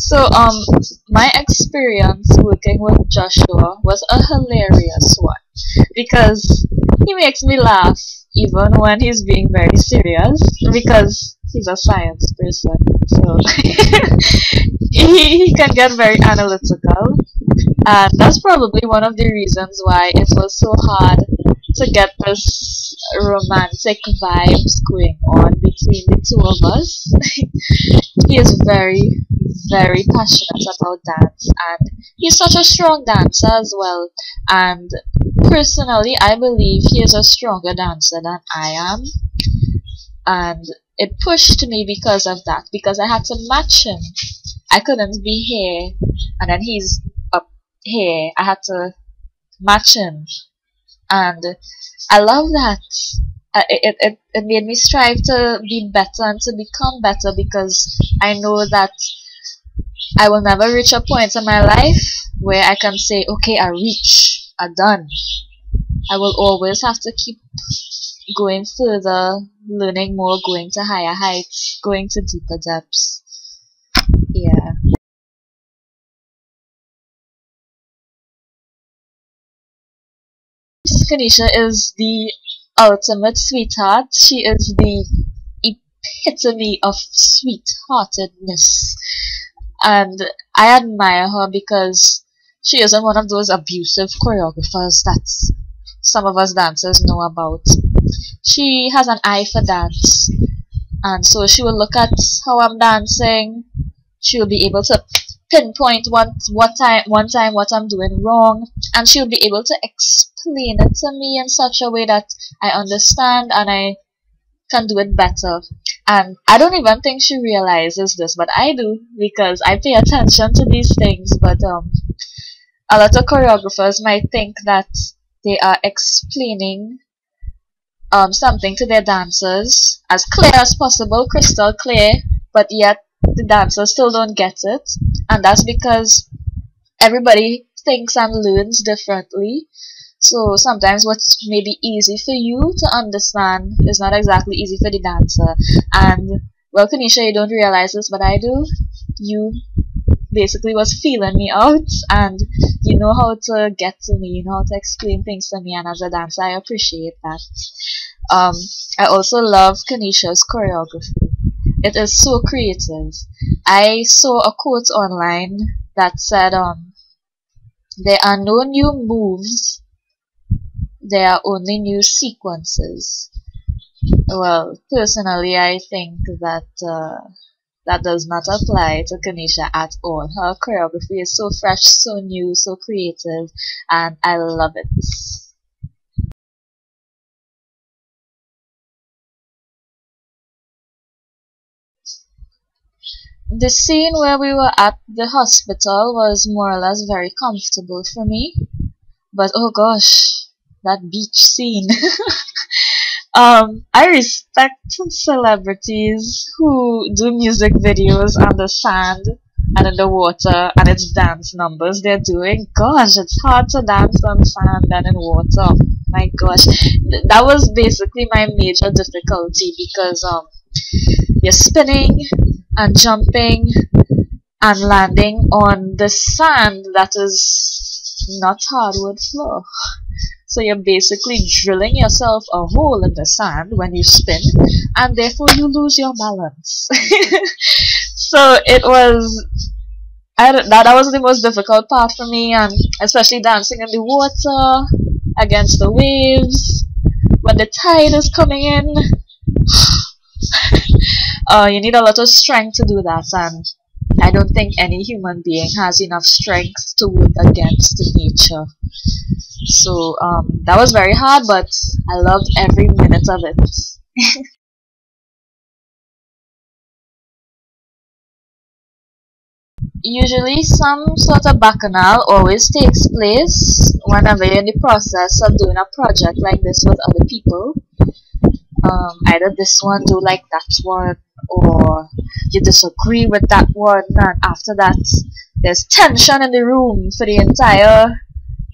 So, my experience working with Joshua was a hilarious one because he makes me laugh even when he's being very serious because he's a science person. So, he can get very analytical, and that's probably one of the reasons why it was so hard to get this romantic vibes going on between the two of us. He is very, very passionate about dance, and he's such a strong dancer as well. And personally, I believe he is a stronger dancer than I am, and it pushed me because of that, because I had to match him. I couldn't be here and then he's up here. I had to match him, and I love that. It made me strive to be better and to become better because I know that I will never reach a point in my life where I can say, okay, I'm done. I will always have to keep going further, learning more, going to higher heights, going to deeper depths. Yeah. Kinesha is the ultimate sweetheart. She is the epitome of sweetheartedness. And I admire her because she isn't one of those abusive choreographers that some of us dancers know about. She has an eye for dance, and so she will look at how I'm dancing. She will be able to pinpoint one time what I'm doing wrong, and she'll be able to explain it to me in such a way that I understand and I can do it better. And I don't even think she realizes this, but I do because I pay attention to these things. But a lot of choreographers might think that they are explaining something to their dancers as clear as possible, crystal clear, but yet the dancers still don't get it, and that's because everybody thinks and learns differently. So sometimes what's maybe easy for you to understand is not exactly easy for the dancer. And well, Kinesha, you don't realize this, but I do. You basically was feeling me out, and you know how to get to me, you know how to explain things to me, and as a dancer I appreciate that. I also love Kinesha's choreography. It is so creative. I saw a quote online that said, there are no new moves, there are only new sequences. Well, personally, I think that that does not apply to Kinesha at all. Her choreography is so fresh, so new, so creative, and I love it. The scene where we were at the hospital was more or less very comfortable for me, but oh gosh, that beach scene. I respect celebrities who do music videos on the sand and in the water, and it's dance numbers they're doing. Gosh, it's hard to dance on sand and in water. My gosh, that was basically my major difficulty because you're spinning and jumping and landing on the sand that is not hardwood floor. So you're basically drilling yourself a hole in the sand when you spin, and therefore you lose your balance. So it was, that was the most difficult part for me, and especially dancing in the water against the waves when the tide is coming in. You need a lot of strength to do that, and I don't think any human being has enough strength to work against nature. So that was very hard, but I loved every minute of it. Usually some sort of bacchanal always takes place whenever you're in the process of doing a project like this with other people. Either this one do like that one, or you disagree with that one, and after that there's tension in the room for the entire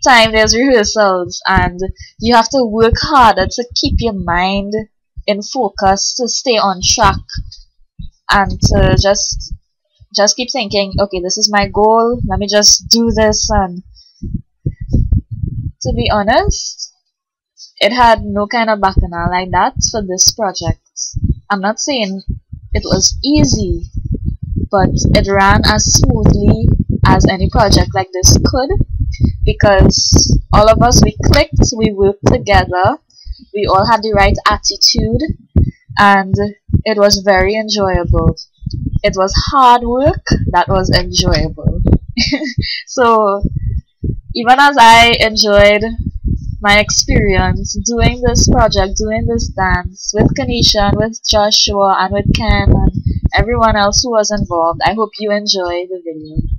time there's rehearsals, and you have to work harder to keep your mind in focus, to stay on track, and to just just keep thinking, okay, this is my goal, let me just do this. And to be honest, it had no kind of bacchanal like that for this project. I'm not saying it was easy, but it ran as smoothly as any project like this could, because all of us, we clicked, we worked together, we all had the right attitude, and it was very enjoyable. It was hard work that was enjoyable. So even as I enjoyed my experience doing this project, doing this dance with Kinesha and with Joshua and with Ken and everyone else who was involved, I hope you enjoy the video.